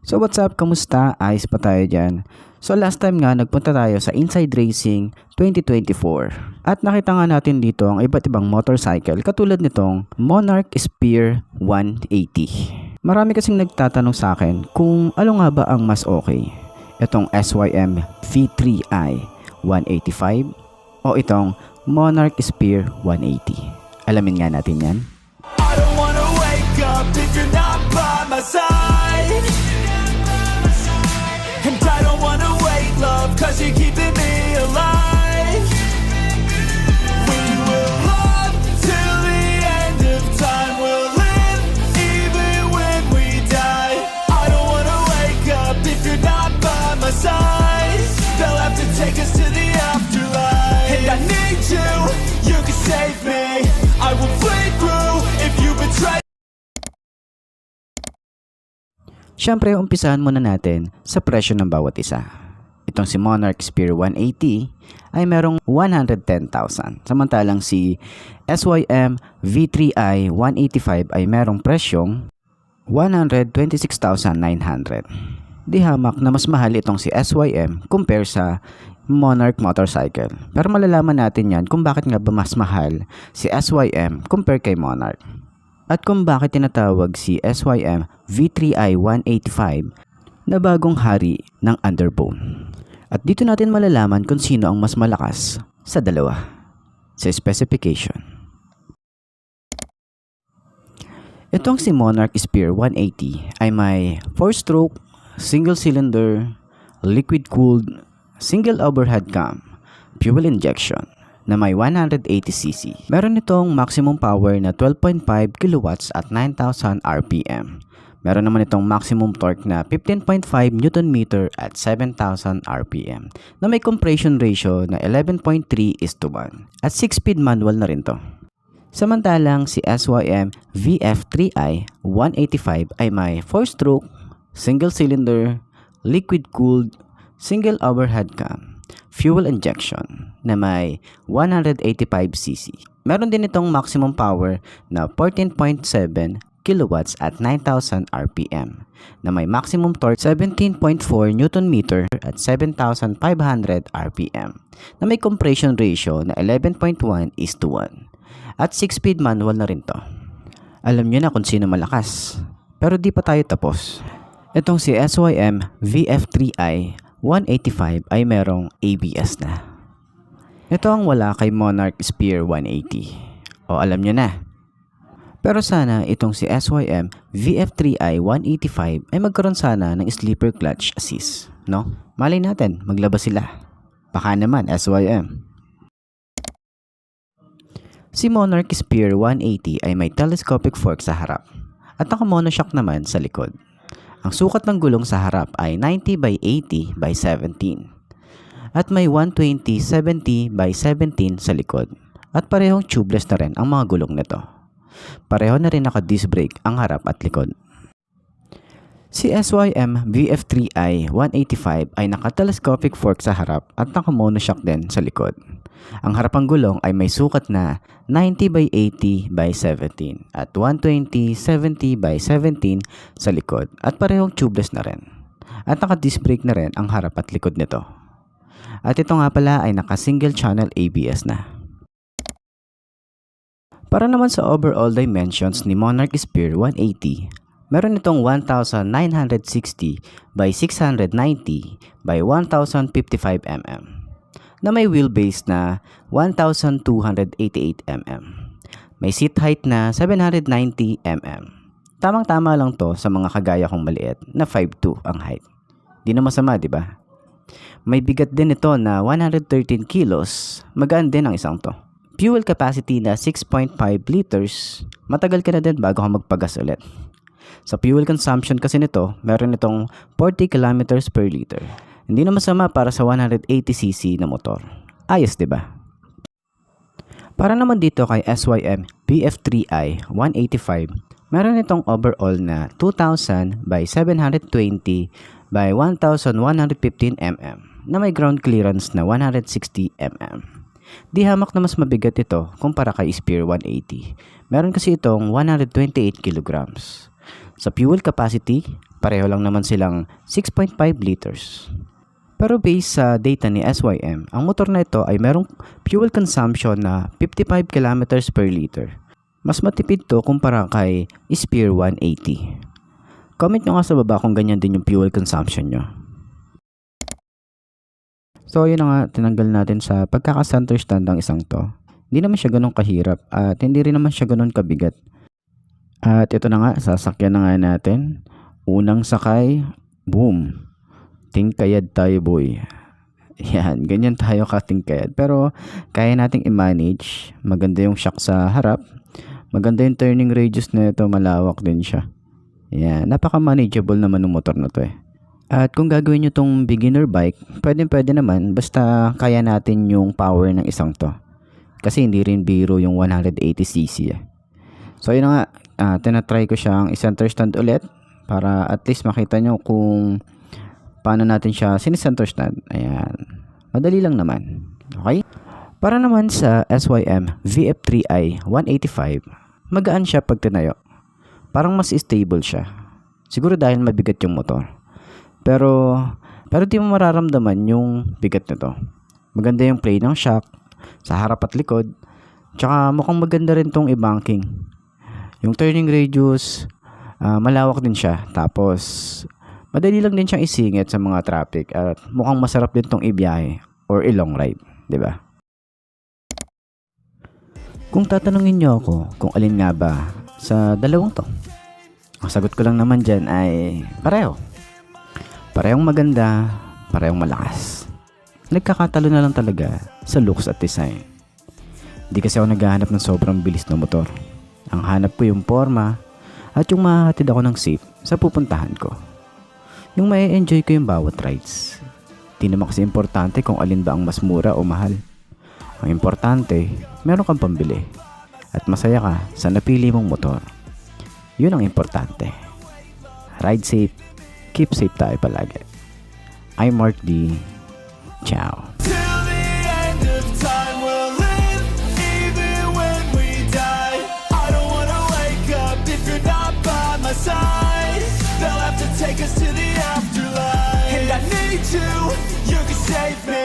So what's up? Kamusta? Ayos pa tayo dyan. So last time nga nagpunta tayo sa Inside Racing 2024 at nakita nga natin dito ang iba't ibang motorcycle katulad nitong Monarch Spear 180. Marami kasing nagtatanong sa akin kung ano nga ba ang mas okay, itong SYM V3i 185 o itong Monarch Spear 180. Alamin nga natin yan. I don't wanna wake up if you're not by my side. And I don't wanna wait, love, cause you're keeping me alive. We will love till the end of time. We'll live even when we die. I don't wanna wake up if you're not by my side. They'll have to take us to the afterlife. And I need you, you can save me. I will play through if you betray. Siyempre, umpisahan muna natin sa presyo ng bawat isa. Itong si Monarch Spear 180 ay merong 110,000. Samantalang si SYM V3i 185 ay merong presyong 126,900. Di hamak na mas mahal itong si SYM compare sa Monarch motorcycle. Pero malalaman natin yan kung bakit nga ba mas mahal si SYM compare kay Monarch. At kung bakit tinatawag si SYM V3i 185 na bagong hari ng underbone. At dito natin malalaman kung sino ang mas malakas sa dalawa sa specification. Itong si Monarch Spear 180 ay may 4-stroke, single cylinder, liquid cooled, single overhead cam, fuel injection na may 180cc. Meron itong maximum power na 12.5 kilowatts at 9,000 RPM. Meron naman itong maximum torque na 15.5 Nm at 7,000 RPM na may compression ratio na 11.3:1 at 6-speed manual na rin to. Samantalang si SYM VF3i 185 ay may 4-stroke, single cylinder, liquid cooled, single overhead cam, fuel injection na may 185cc. Meron din itong maximum power na 14.7 kilowatts at 9,000 RPM na may maximum torque 17.4 Nm at 7,500 RPM na may compression ratio na 11.1:1 at 6-speed manual na rin to. Alam nyo na kung sino malakas. Pero di pa tayo tapos. Itong si SYM VF3i 185 ay merong ABS na. Ito ang wala kay Monarch Spear 180. O alam nyo na. Pero sana itong si SYM VF3i 185 ay magkaroon sana ng sleeper clutch assist. No? Malay natin, maglabas sila. Baka naman SYM. Si Monarch Spear 180 ay may telescopic fork sa harap at naka-monoshock naman sa likod. Ang sukat ng gulong sa harap ay 90/80/17 at may 120/70/17 sa likod at parehong tubeless na rin ang mga gulong nito. Pareho na rin naka-disc brake ang harap at likod. Si SYM VF3i 185 ay naka-telescopic fork sa harap at naka-monoshock din sa likod. Ang harapang gulong ay may sukat na 90/80/17 at 120/70/17 sa likod at parehong tubeless na rin. At naka-disc brake na rin ang harap at likod nito. At ito nga pala ay naka-single channel ABS na. Para naman sa overall dimensions ni Monarch Spear 180, meron itong 1,960/690/1055 mm na may wheelbase na 1,288 mm. May seat height na 790 mm. Tamang-tama lang to sa mga kagaya kong maliit na 5'2" ang height. Di na masama, di ba? May bigat din ito na 113 kilos. Magaan din ang isang to. Fuel capacity na 6.5 liters. Matagal ka na din bago ka magpagas ulit. Sa fuel consumption kasi nito, meron itong 40 kilometers per liter. Hindi na masama para sa 180cc na motor. Ayos, 'di ba? Para naman dito kay SYM VF3i 185, meron itong overall na 2,720/1,115 mm na may ground clearance na 160 mm. Di hamak na mas mabigat ito kumpara kay Spear 180. Meron kasi itong 128 kilograms. Sa fuel capacity, pareho lang naman silang 6.5 liters. Pero based sa data ni SYM, ang motor na ito ay merong fuel consumption na 55 kilometers per liter. Mas matipid to kumpara kay Spear 180. Comment nyo nga sa baba kung ganyan din yung fuel consumption nyo. So yun na nga, tinanggal natin sa pagkaka-center stand ang isang to. Hindi naman siya ganun kahirap at hindi rin naman siya ganun kabigat. At ito na nga, sasakyan na nga natin. Unang sakay, boom. Tingkayad tayo boy. Yan, ganyan tayo katingkayad. Pero kaya nating i-manage. Maganda yung shock sa harap. Maganda yung turning radius na ito, malawak din siya. Yan, napaka-manageable naman ng motor na to eh. At kung gagawin nyo tong beginner bike, pwede naman basta kaya natin yung power ng isang to. Kasi hindi rin biro yung 180cc eh. So yun na nga, tinatry ko siyang i-center stand ulit para at least makita nyo kung paano natin siya sinicenter stand. Ayan, madali lang naman. Okay? Para naman sa SYM VF3i 185, magaan siya pag tinayo. Parang mas stable siya. Siguro dahil mabigat yung motor. Pero di mo mararamdaman yung bigat nito. Maganda yung play ng shock sa harap at likod. Tsaka mukhang maganda rin tong i-banking. Yung turning radius, malawak din siya. Tapos madali lang din siyang isingit sa mga traffic. At mukhang masarap din tong ibiyahe or i-long ride. Diba? Kung tatanungin nyo ako kung alin nga ba sa dalawang to, ang sagot ko lang naman dyan ay pareho. Parehong maganda, parehong malakas. Nagkakatalo na lang talaga sa looks at design. Di kasi ako naghahanap ng sobrang bilis na motor. Ang hanap ko yung forma at yung mahahatid ako ng safe sa pupuntahan ko. Yung mai-enjoy ko yung bawat rides. Di naman kasi importante kung alin ba ang mas mura o mahal. Ang importante, meron kang pambili. At masaya ka sa napili mong motor. Yun ang importante. Ride safe. Keep safe tayo palagi. I'm Mark D. Ciao. Till the end of time we'll live, even when we die. I don't wanna wake up if you're not by my side. They'll have to take us to the afterlife. And I need you, you can save me.